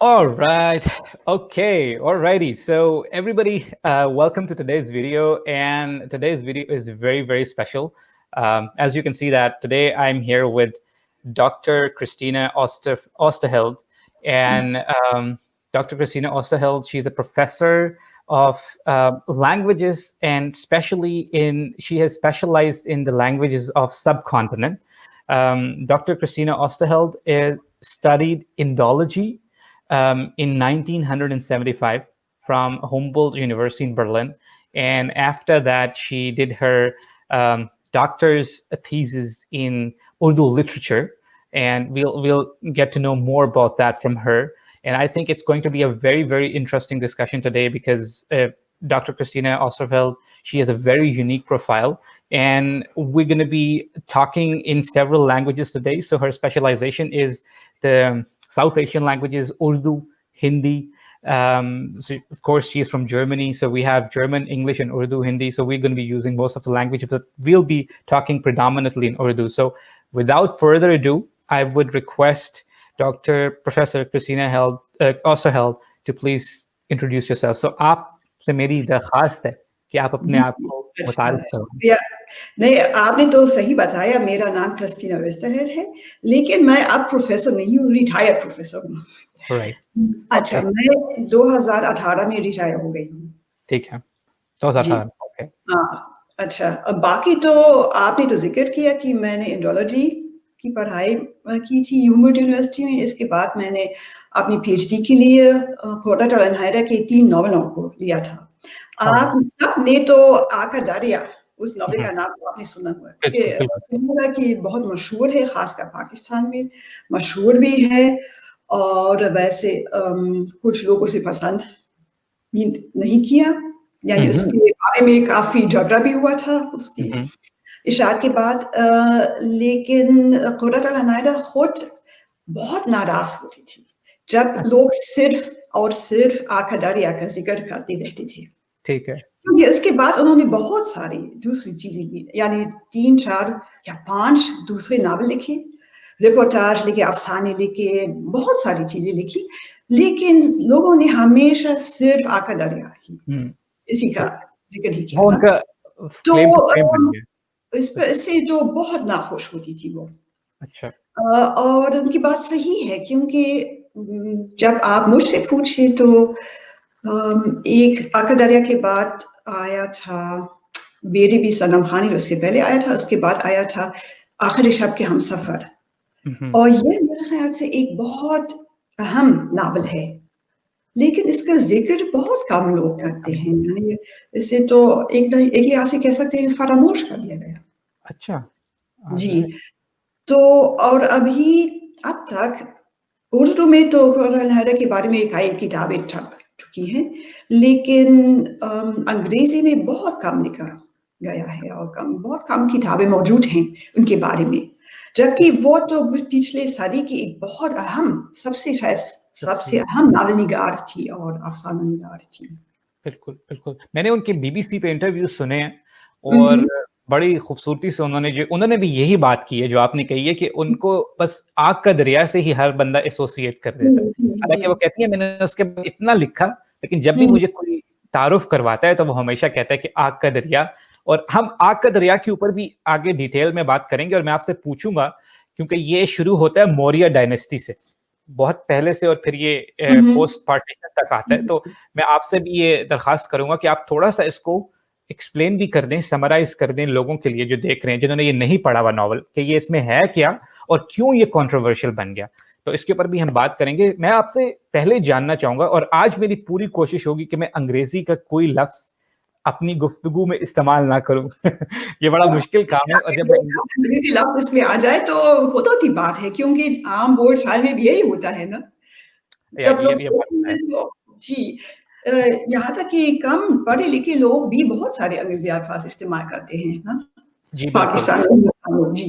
All right. Okay. Alrighty. So everybody, welcome to today's video. And today's video is very, very special. As you can see that today I'm here with Dr. Christina Oesterheld. And Dr. Christina Oesterheld, she's a professor of languages, and she has specialized in the languages of subcontinent. Dr. Christina Oesterheld studied Indology in 1975 from Humboldt University in Berlin. And after that, she did her doctor's thesis in Urdu literature. And we'll get to know more about that from her. And I think it's going to be a very, very interesting discussion today because Dr. Christina Oesterheld, she has a very unique profile. And we're going to be talking in several languages today. So her specialization is the South Asian languages, Urdu, Hindi. So of course, she's from Germany. So we have German, English, and Urdu, Hindi. So we're going to be using most of the languages, but we'll be talking predominantly in Urdu. So without further ado, I would request Professor Christina Oesterheld to please introduce yourself. So आपसे मेरी दरख्वास्त है कि आप अपने आप को मुतारिफ करो। नहीं, आपने तो सही बताया, मेरा नाम क्रिस्टीना वेस्टरहेड है, लेकिन मैं अब प्रोफेसर नहीं हूँ, रिटायर्ड प्रोफेसर हूँ। Right. अच्छा, मैं 2018 में रिटायर हो गई हूँ। ठीक है, 2018। ओके। हाँ, अच्छा। अब बाकी तो आपने तो जिक्र किया कि मैंने इंडोलॉजी की पढ़ाई की थी ह्यूमर्ड यूनिवर्सिटी में। इसके बाद मैंने अपनी पीएचडी के लिए कोराटल एंड हायरा के 3 नॉवेलों को लिया था। आप सबने तो आका दरिया, उस नॉवेल का नाम तो आपने सुना हुआ कि बहुत मशहूर है, खासकर पाकिस्तान में मशहूर भी है, और वैसे कुछ लोगों से पसंद नहीं किया, यानी उसके बारे में काफी झगड़ा भी हुआ था उसकी इशाअत के बाद। लेकिन कोराटल एंड हायरा खुद बहुत नाराज होती थी जब लोग सिर्फ और सिर्फ आका दरिया का जिक्र करते रहते थे। ठीक है। क्योंकि इसके बाद उन्होंने बहुत सारी दूसरी चीजें भी, यानी 3, 4 या 5 दूसरे नावल लिखे, रिपोर्टाज लिखे, अफसाने लिखे, बहुत सारी चीजें लिखी, लेकिन लोगों ने हमेशा सिर्फ आका दरिया ही इसी का जिक्र ही किया। तो इससे तो बहुत नाखुश होती थी वो। अच्छा। और उनकी बात सही है, क्योंकि जब आप मुझसे पूछे तो एक आका दरिया के बाद आया था बेरी भी सनम खानी, उसके पहले आया था, उसके बाद आया था आखिरी शब के हम सफर। और ये मेरे ख्याल से एक बहुत अहम नावल है, लेकिन इसका जिक्र बहुत कम लोग करते हैं, यानी इसे तो एक लिहाज से कह सकते हैं फरामोश कर दिया गया। अच्छा जी। तो और अभी अब तक उर्दू में तो कोराटल हायरा के बारे में कई किताबें छप चुकी हैं, लेकिन अंग्रेजी में बहुत कम लिखा गया है और बहुत कम किताबें मौजूद हैं उनके बारे में, जबकि वो तो पिछले सदी की एक बहुत अहम, सबसे अहम नावल निगार थी और अफसाना निगार थी। बिल्कुल बिल्कुल, मैंने उनके बीबीसी पे इंटरव्यू सुने हैं और बड़ी खूबसूरती से उन्होंने भी यही बात की है जो आपने कही है कि उनको बस आग का दरिया से ही हर बंदा एसोसिएट कर देता है। हालांकि वो कहती है मैंने उसके बाद इतना लिखा, लेकिन जब भी मुझे कोई तारुफ करवाता है तो वो हमेशा कहता है कि आग का दरिया। और हम आग का दरिया के ऊपर भी आगे डिटेल में बात करेंगे, और मैं आपसे पूछूंगा क्योंकि ये शुरू होता है मौर्य डायनेस्टी से बहुत पहले से, और फिर ये पोस्ट पार्टीशन तक आता है। तो मैं आपसे भी ये दरखास्त करूंगा कि आप थोड़ा सा इसको एक्सप्लेन भी कर दें, समराइज कर दें लोगों के लिए जो देख रहे हैं, जिन्होंने ये नहीं पढ़ा हुआ नॉवल, कि ये इसमें है क्या और क्यों ये कंट्रोवर्शियल बन गया। तो इसके ऊपर भी हम बात करेंगे। मैं आपसे पहले जानना चाहूंगा, और आज मेरी पूरी कोशिश होगी कि मैं अंग्रेजी का कोई लफ्ज अपनी गुफ्तगू में इस्तेमाल ना करूं ये बड़ा मुश्किल काम है, और जब अंग्रेजी लफ्ज इसमें आ जाए तो खुद की बात है, क्योंकि आम बोल चाल में भी यही होता है ना, जब लोग जी, यहाँ तक कि कम पढ़े लिखे लोग भी बहुत सारे अंग्रेजी अल्फाज इस्तेमाल करते हैं ना जी, पाकिस्तान में। जी,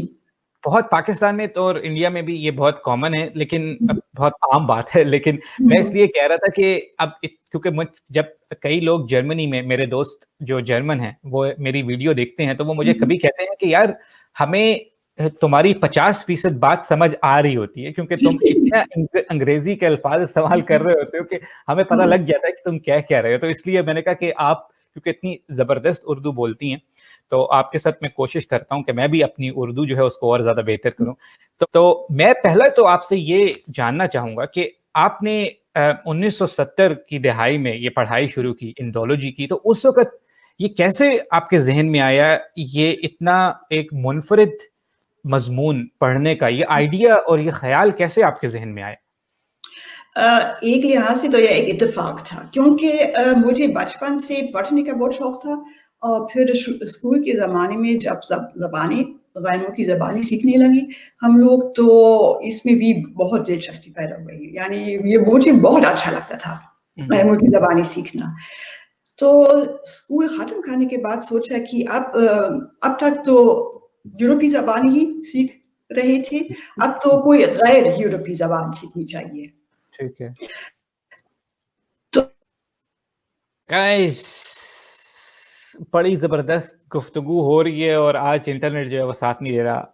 बहुत पाकिस्तान में तो और इंडिया में भी ये बहुत कॉमन है, लेकिन बहुत आम बात है। लेकिन मैं इसलिए कह रहा था कि अब क्योंकि जब कई लोग जर्मनी में, मेरे दोस्त जो जर्मन हैं, वो मेरी वीडियो देखते हैं, तो वो मुझे कभी कहते हैं कि यार हमें तुम्हारी 50% बात समझ आ रही होती है, क्योंकि तुम इतना अंग्रेजी के अल्फाज इस्तेमाल कर रहे होते हो कि हमें पता लग जाता है कि तुम क्या कह रहे हो। तो इसलिए मैंने कहा कि आप क्योंकि इतनी जबरदस्त उर्दू बोलती हैं, तो आपके साथ मैं कोशिश करता हूं कि मैं भी अपनी उर्दू जो है उसको और ज्यादा बेहतर करूं। तो मैं पहला तो आपसे ये जानना चाहूंगा कि आपने 1970 की दहाई में ये पढ़ाई शुरू की इंडोलॉजी की, तो उस वक्त ये कैसे आपके जहन में आया, ये इतना एक मुनफरिद मजमून पढ़ने का ये आइडिया और ये ख्याल कैसे आपके जहन में आया? एक लिहाज से तो यह एक इत्तेफाक था, क्योंकि मुझे बचपन से पढ़ने का बहुत शौक था, और फिर स्कूल के ज़माने में जब ज़बानें गैरों की ज़बानें सीखने लगी हम लोग, तो इसमें भी बहुत दिलचस्पी पैदा हुई। यानी ये मुझे बहुत अच्छा लगता था गैरों की ज़बानें सीखना। तो स्कूल ख़त्म करने के बाद सोचा कि अब तक तो यूरोपीय ज़बान ही सीख रहे थे, अब तो कोई गैर यूरोपीय ज़बान सीखनी चाहिए। ठीक है तो गाइस, बड़ी जबरदस्त गुफ्तगू हो रही है और आज इंटरनेट जो है वो साथ नहीं दे रहा।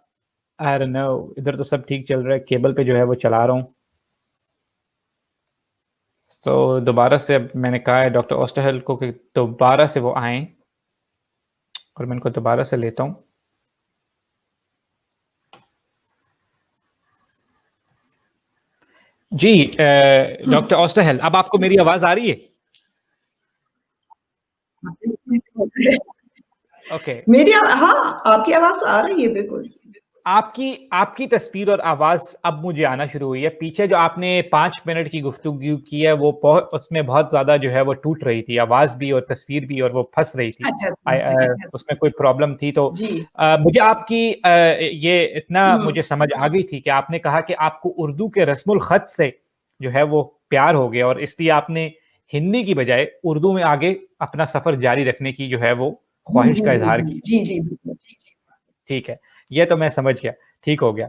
आई डोंट नो, इधर तो सब ठीक चल रहा है, केबल पे जो है वो चला रहा हूँ। तो दोबारा से अब मैंने कहा है डॉक्टर ओस्टरहेल को कि दोबारा से वो आए, और मैं इनको दोबारा से लेता हूँ। जी डॉक्टर ओस्टरहेल, अब आपको मेरी आवाज आ रही है? ओके। मेरी हाँ, आपकी आवाज़ तो आ रही है बिल्कुल। आपकी आपकी तस्वीर और आवाज अब मुझे आना शुरू हुई है। पीछे जो आपने 5 मिनट की गुफ्तगू की है वो उसमें बहुत ज्यादा जो है वो टूट रही थी, आवाज भी और तस्वीर भी, और वो फंस रही थी। अच्छा, उसमें कोई प्रॉब्लम थी। तो जी। मुझे आपकी ये इतना मुझे समझ आ गई थी कि आपने कहा कि आपको उर्दू के रस्मुल खत से जो है वो प्यार हो गया, और इसलिए आपने हिंदी की बजाय उर्दू में आगे अपना सफर जारी रखने की जो है वो ख्वाहिश का इजहार किया। जी, जी, बिल्कुल। ठीक है, ये तो मैं समझ गया, ठीक हो गया।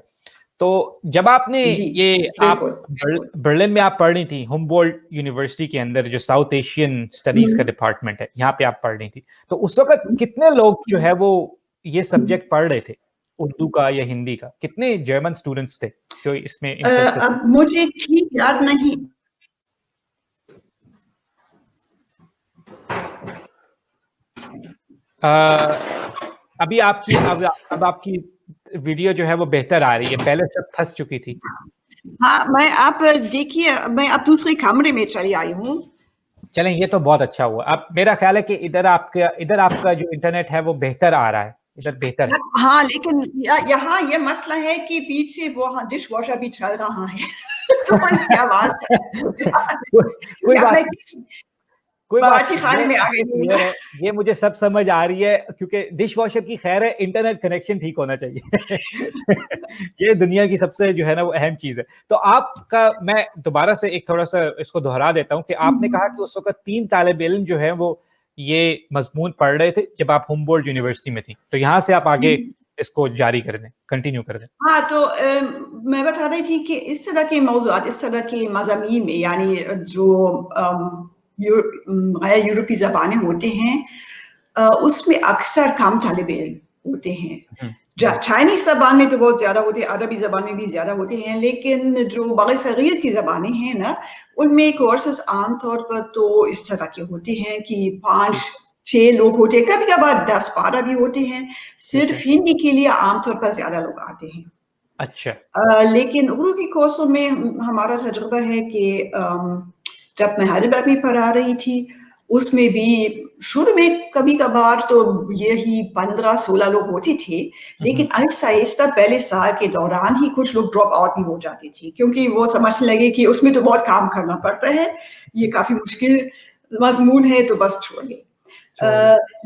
तो जब आपने जी, ये आप बिल्कुल। बर्लिन में आप पढ़ रही थी, हुम्बोल्ट यूनिवर्सिटी के अंदर जो साउथ एशियन स्टडीज का डिपार्टमेंट है, यहाँ पे आप पढ़ रही थी, तो उस वक्त कितने लोग जो है वो ये सब्जेक्ट पढ़ रहे थे, उर्दू का या हिंदी का? कितने जर्मन स्टूडेंट्स थे जो इसमें इंटरेस्टेड थे? अब मुझे ठीक याद नहीं। अभी आपकी अब आपकी वीडियो जो है वो बेहतर आ रही है, पहले सब फंस चुकी थी। हाँ, मैं आप देखिए, मैं अब दूसरे कमरे में चली आई हूँ। चलें, ये तो बहुत अच्छा हुआ। अब मेरा ख्याल है कि इधर आपका जो इंटरनेट है वो बेहतर आ रहा है, इधर बेहतर है। हाँ, लेकिन यहाँ ये मसला है कि पीछे वो डिश वॉशर भी चल रहा है। तो इसकी आवाज़ कोई या बात मैं नहीं, कोई बात बावर्ची नहीं, खाने में आ ये गई हूँ। क्लियर है, ये मुझे सब समझ आ रही है, क्योंकि डिश वॉशर की खैर है, इंटरनेट कनेक्शन ठीक होना चाहिए। ये दुनिया की सबसे जो है ना वो अहम चीज है। तो आपका, मैं दोबारा से एक थोड़ा सा इसको दोहरा देता हूँ कि आपने कहा कि उस वक्त 3 तालिब इल्म जो है वो ये मजमून पढ़ रहे थे जब आप हुम्बोल्ट यूनिवर्सिटी में थी, तो यहाँ से आप आगे इसको जारी कर दें, कंटिन्यू कर दें। हाँ, तो मैं बता रही थी कि इस तरह के मौज़ूआत, इस तरह के मज़ामीन में, यानी जो गैर यूरोपीय ज़बानें होते हैं, उसमें अक्सर कम तालिब इल्म होते हैं। चाइनीज़ ज़बान में तो बहुत ज़्यादा होते हैं, अरबी ज़बान में भी ज़्यादा होते हैं, लेकिन जो बड़े-सग़ीर की ज़बानें हैं ना, उनमें कोर्सेज़ आम तौर पर तो इस तरह के होते हैं कि 5-6 लोग होते हैं, कभी-कभार 10-12 भी होते हैं। ठीक सिर्फ़ है। हिंदी के लिए आम तौर पर ज़्यादा लोग आते हैं। अच्छा। लेकिन उर्दू के कोर्सों में हमारा तजुर्बा है कि जब मैं हैदराबाद में पढ़ा रही थी, उसमें भी शुरू में कभी-कभार तो यही 15-16 लोग होते थे, लेकिन आहिस्ता-आहिस्ता पहले साल के दौरान ही कुछ लोग ड्रॉप आउट भी हो जाते थे, क्योंकि वो समझने लगे कि उसमें तो बहुत काम करना पड़ता है, ये काफ़ी मुश्किल मज़मून है, तो बस छोड़ गए।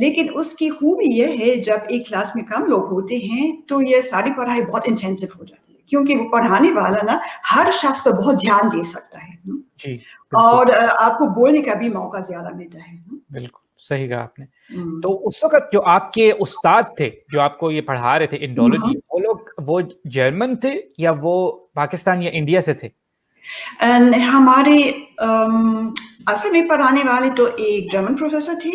लेकिन उसकी खूबी ये है, जब एक क्लास में कम लोग होते हैं, तो ये सारी पढ़ाई बहुत इंटेंसिव हो जाती है, क्योंकि वो पढ़ाने वाला ना हर शख्स पर बहुत ध्यान दे सकता है, जी, बिल्कुल। और आपको बोलने का भी मौका ज़्यादा मिलता है। बिल्कुल, सही कहा आपने। तो उस वक़्त जो आपके उस्ताद थे, जो आपको ये पढ़ा रहे थे इंडोलॉजी, वो जर्मन थे या वो पाकिस्तान या इंडिया से थे? हमारे असल में पढ़ाने वाले तो एक जर्मन प्रोफेसर थे,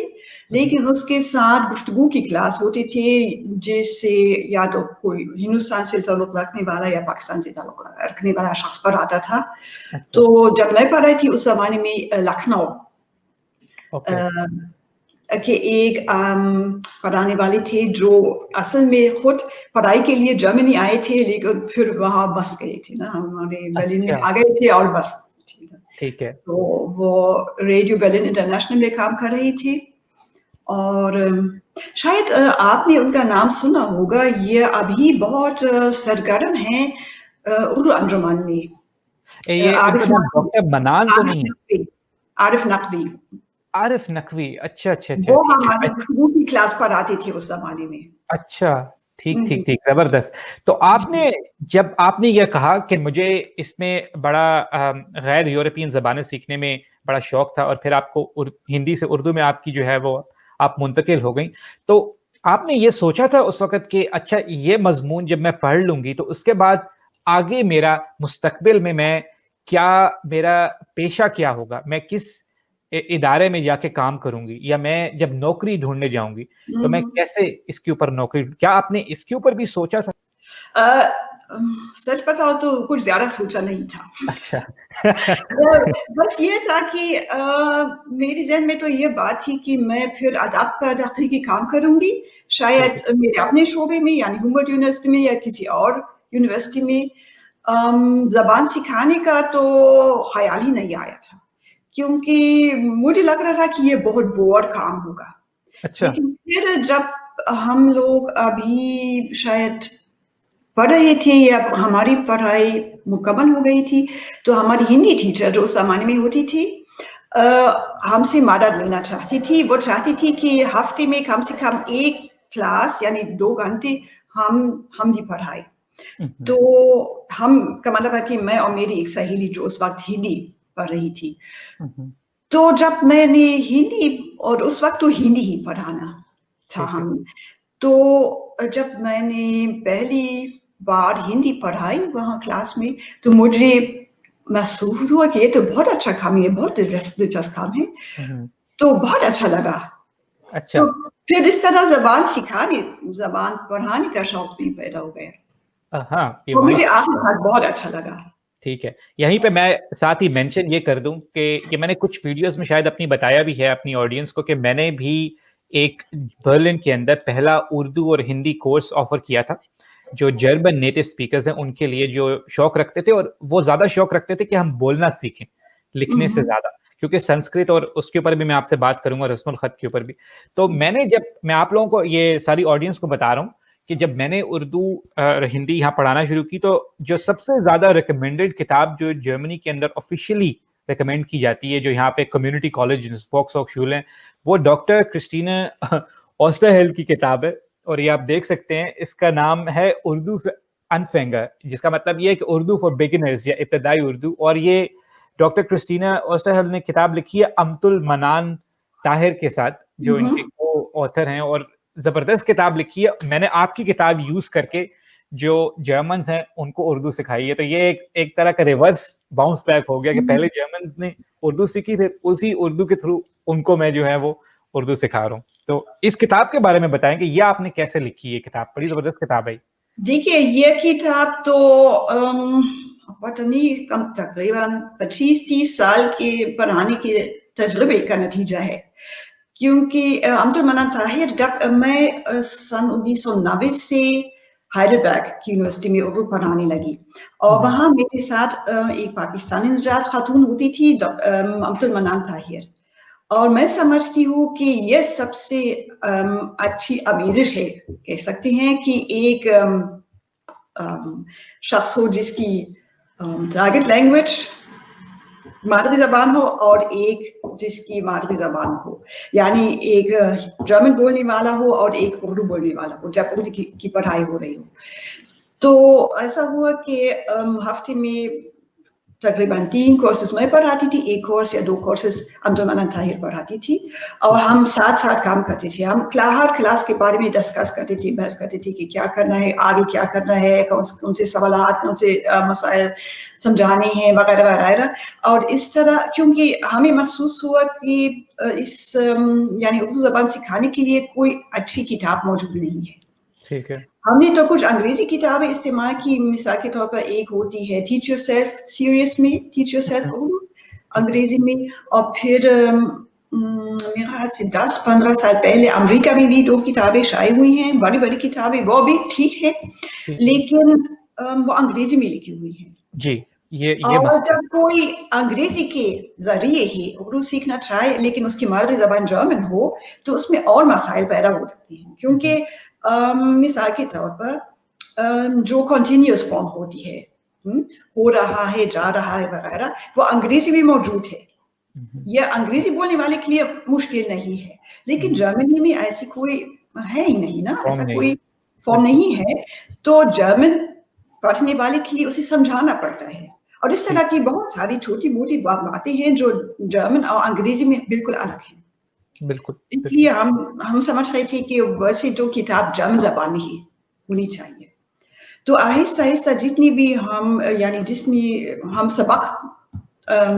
लेकिन उसके साथ गुफ्तगू की क्लास होती थी, जिससे या तो कोई हिंदुस्तान से ताल्लुक रखने वाला या पाकिस्तान से ताल्लुक रखने वाला शख्स पढ़ाता था। अच्छा। तो जब मैं पढ़ रही थी उस ज़माने में लखनऊ ओके। के एक पढ़ाने वाले थे जो असल में खुद पढ़ाई के लिए जर्मनी आए थे, लेकिन फिर वहाँ बस गए थे ना, हमारे बर्लिन में अच्छा। आ गए थे और बस थी। ठीक है। तो वो रेडियो बर्लिन इंटरनेशनल में काम कर रही थी और शायद आपने उनका नाम सुना होगा, ये अभी बहुत सरगर्म है उर्दू अंजुमन में। ये आरिफ इनका नाम नकवी, डॉक्टर मनान तो आरिफ नहीं है? नकवी, आरिफ नकवी। आरिफ नकवी, अच्छा अच्छा अच्छा, वो ठीक हमारी है। गुफ्तगू की क्लास पढ़ाते थे उस जमाने में। अच्छा, ठीक हम्म, ठीक ठीक, जबरदस्त। तो जी। आपने, जब आपने ये कहा कि मुझे इसमें बड़ा गैर यूरोपियन ज़बानें सीखने में बड़ा शौक था और फिर आपको हिंदी से उर्दू में आपकी जो है वो आप मुंतकिल हो गई, तो आपने ये सोचा था उस वक़्त कि अच्छा ये मज़मून जब मैं पढ़ लूँगी तो उसके बाद आगे मेरा मुस्तकबिल में मैं क्या, मेरा पेशा क्या होगा? मैं किस इदारे में जाके काम करूँगी, या मैं जब नौकरी ढूँढने जाऊँगी तो मैं हम्म। कैसे इसके ऊपर नौकरी, क्या आपने इसके ऊपर भी सोचा था? सच बताओ तो कुछ ज्यादा सोचा नहीं था। अच्छा। बस ये था कि मेरे ज़हन में तो ये बात थी कि मैं फिर अदब का तहकीकी काम करूँगी, ठीक शायद है। मेरे अपने शोबे में यानी ह्यूमर यूनिवर्सिटी में या किसी और यूनिवर्सिटी में। ज़बान सिखाने का तो ख़्याल ही नहीं आया था, क्योंकि मुझे लग रहा था कि ये बहुत बोर काम होगा। अच्छा। लेकिन फिर जब हम लोग अभी शायद पढ़ रहे थे या हमारी पढ़ाई मुकम्मल हो गई थी, तो हमारी हिंदी टीचर जो उस ज़माने में होती थी, हमसे मदद लेना चाहती थी। वो चाहती थी कि हफ्ते में कम से कम 1 क्लास यानी 2 घंटे हम भी पढ़ाएँ। हुँ, तो हुँ, हम का मतलब है कि मैं और मेरी एक सहेली जो उस वक़्त हिंदी पढ़ रही थी। हुँ, हुँ, तो जब मैंने हिंदी और उस वक़्त तो हिंदी ही पढ़ाना था ठीक है। हम। तो जब मैंने पहली बार हिंदी पढ़ाई वहाँ क्लास में, तो मुझे महसूस हुआ कि ये तो बहुत अच्छा काम है, ये बहुत दिलचस्प काम है। हुँ, हुँ, तो बहुत अच्छा लगा। अच्छा। तो फिर इस तरह ज़बान पढ़ाने का शौक भी पैदा हो गया। हाँ, ये और बड़ी मुझे अच्छी आखिर बात। तक बहुत अच्छा लगा। ठीक है। यहीं पे मैं साथ ही मेंशन ये कर दूँ कि ये मैंने कुछ वीडियोज़ में शायद अपनी बताया भी है अपनी ऑडियंस को कि मैंने भी एक बर्लिन के अंदर पहला उर्दू और हिंदी कोर्स ऑफ़र किया था, जो जर्मन नेटिव स्पीकर्स हैं उनके लिए, जो शौक रखते थे और वो ज़्यादा शौक रखते थे कि हम बोलना सीखें, लिखने से हुँ, ज़्यादा। क्योंकि संस्कृत और उसके ऊपर भी मैं आपसे बात करूँगा, रस्मुल ख़त के ऊपर भी। तो हुँ। मैंने जब मैं आप लोगों को, ये सारी ऑडियंस को बता रहा हूँ कि जब मैंने उर्दू हिंदी यहाँ पढ़ाना शुरू की, तो जो सबसे ज़्यादा रिकमेंडेड किताब जो जर्मनी के अंदर ऑफ़िशियली रिकमेंड की जाती है, जो यहाँ पे कम्युनिटी कॉलेज वोक्सहोचुले हैं, वो डॉक्टर क्रिस्टीना ओस्टरहेल्ड की किताब है। और ये आप देख सकते हैं, इसका नाम है उर्दू फ़ॉर अनफेंगर, जिसका मतलब ये है कि उर्दू फॉर बिगिनर्स या इब्तदाई उर्दू। और ये डॉक्टर क्रिस्टीना ओस्टरहेल्ड ने किताब लिखी है अम्तुल मनान ताहिर के साथ, जो हुँ, इनके हुँ। को ऑथर हैं, और ज़बरदस्त किताब लिखी है। मैंने आपकी किताब यूज़ करके जो जर्मन्स हैं उनको उर्दू सिखाई है। तो ये एक एक तरह का रिवर्स बाउंस बैक हो गया कि पहले जर्मन्स ने उर्दू सीखी, फिर उसी उर्दू के थ्रू उनको मैं जो है वो उर्दू सिखा रहा हूँ। तो इस किताब के बारे में बताएँ कि ये आपने कैसे लिखी है किताब? बड़ी ज़बरदस्त किताब है ये। देखिए, ये किताब तो पता नहीं कम तकरीबन 25-30 साल के पढ़ाने के तजुर्बे का नतीजा है। क्योंकि अब्दुल मन्नान ताहिर जब मैं सन 1990 से हाइडेलबर्ग की यूनिवर्सिटी में उर्दू पढ़ाने लगी हुँ, और हुँ। वहाँ मेरे साथ एक पाकिस्तानी नजात खातून होती थी, अब्दुल मन्नान ताहिर। और मैं समझती हूँ कि ये सबसे अच्छी आमेज़िश है, कह सकते हैं कि एक शख्स हो जिसकी टारगेट लैंग्वेज मादरी ज़बान हो और एक जिसकी मादरी ज़बान हो। यानी एक जर्मन बोलने वाला हो और एक उर्दू बोलने वाला हो, जब उर्दू की पढ़ाई हो रही हो। तो ऐसा हुआ कि हफ़्ते में तकरीबन 3 कोर्सेस मैं पढ़ाती थी, 1 कोर्स या 2 कोर्सेस अब्दुल ताहिर पढ़ाती थी और हम साथ-साथ काम करते थे। हम हर क्लास के बारे में डिस्कस करते थे, बहस करते थे कि क्या करना है, आगे क्या करना है, कौन से सवालात, कौन से मसाइल समझाने हैं वगैरह-वगैरह। और इस तरह क्योंकि हमें महसूस हुआ कि इस यानी उर्दू ज़बान सिखाने के लिए कोई अच्छी किताब मौजूद नहीं है। ठीक है। हमने तो कुछ अंग्रेजी किताबें इस्तेमाल की, मिसाल के तौर पर एक होती है टीच योरसेल्फ सीरियस में, टीच योरसेल्फ उर्दू अंग्रेजी में, और फिर मेरे ख्याल से 10-15 साल पहले अमेरिका में भी 2 किताबें शाये हुई हैं, बड़ी-बड़ी किताबें, वो भी ठीक है, लेकिन वो अंग्रेजी में लिखी हुई हैं। जी, ये और मसला जब कोई अंग्रेजी के ज़रिए ही उर्दू सीखना चाहे, लेकिन उसकी मादरी ज़बान जर्मन हो, तो उसमें और मसाइल पैदा हो सकते हैं। क्योंकि मिसाल के तौर पर जो कंटीन्यूअस फॉर्म होती है, हो रहा है, जा रहा है वगैरह, वो अंग्रेजी में मौजूद है। ये अंग्रेजी बोलने वाले के लिए मुश्किल नहीं है, लेकिन जर्मनी में ऐसी कोई है ही नहीं ना, फॉर्म ऐसा नहीं कोई है। फॉर्म नहीं है, तो जर्मन पढ़ने वाले के लिए उसे समझाना पड़ता है। और इस तरह की बहुत सारी छोटी-मोटी बातें हैं जो जर्मन और अंग्रेजी में बिल्कुल अलग हैं। बिल्कुल, इसलिए हम समझ रहे थे कि वैसे तो किताब जर्मन ज़बान में ही होनी चाहिए। तो आहिस्ता-आहिस्ता जितनी भी हम यानी जितनी हम सबक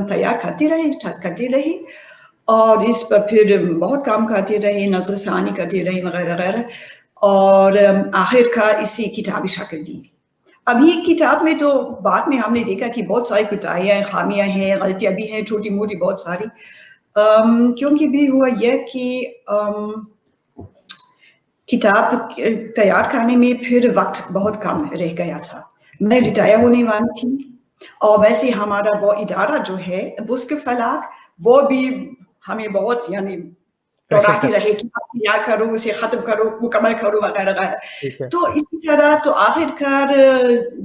तैयार करते रहे और इस पर फिर बहुत काम करते रहे, नज़रसानी करते रहे वगैरह-वगैरह, और आखिरकार इसे किताबी शक्ल दी। अभी किताब में तो बाद में हमने देखा कि बहुत सारी कुताहियाँ, खामियाँ हैं, गलतियाँ भी हैं, छोटी-मोटी बहुत सारी। क्योंकि भी हुआ यह कि किताब तैयार करने में फिर वक़्त बहुत कम रह गया था। मैं रिटायर होने वाली थी और वैसे हमारा वो इदारा जो है, वुस्क फलाक, वो भी हमें बहुत यानी प्रेशर दौड़ाती कर रहे कि आप तैयार करो, उसे ख़त्म करो, मुकम्मल करो वगैरह-वगैरह। ठीक है, तो इसी तरह तो आखिरकार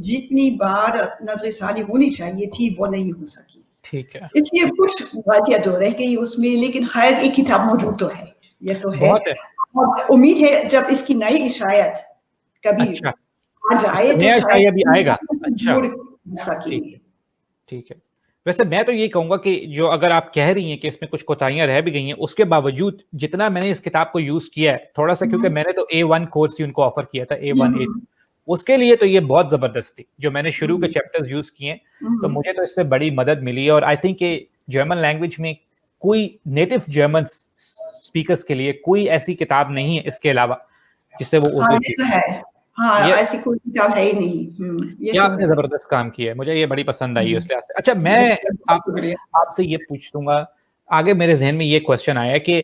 जितनी बार नज़रसानी होनी चाहिए थी, वो नहीं हो सकी। ठीक है। इसलिए कुछ गलतियाँ तो रह गई उसमें, लेकिन ख़ैर एक किताब मौजूद तो है, ये तो है। बहुत है। और उम्मीद है जब इसकी नई इशायत कभी अच्छा, आ जाए इसका तो नया शायद शायरी अभी आएगा। हम अच्छा, जोड़ ठीक सकेंगे। है, ठीक है। वैसे मैं तो ये कहूँगा कि जो अगर आप कह रही हैं कि इसमें कुछ कोताहियाँ रह भी गई हैं, उसके बावजूद जितना मैंने इस किताब को यूज़ किया है, थोड़ा-सा क्योंकि मैंने तो A1 कोर्स ही उनको ऑफ़र किया था, A1, A2, उसके लिए तो ये बहुत ज़बरदस्त थी। जो मैंने शुरू के चैप्टर्स यूज़ किए, तो मुझे तो इससे बड़ी मदद मिली है और आई थिंक कि जर्मन लैंग्वेज में कोई नेटिव जर्मन स्पीकर्स के लिए कोई ऐसी किताब नहीं है इसके अलावा, जिससे वो हाँ, उर्दू ये सीख तो है। हाँ, ये ऐसी कोई किताब है ही नहीं। ये ये तो आपने है। ज़बरदस्त काम किया है, मुझे ये बड़ी पसंद आई है हुँ, उस लिहाज से। अच्छा मैं बहुत आप शुक्रिया। आपसे ये पूछ लूँगा, आगे मेरे ज़हन में ये क्वेश्चन आया कि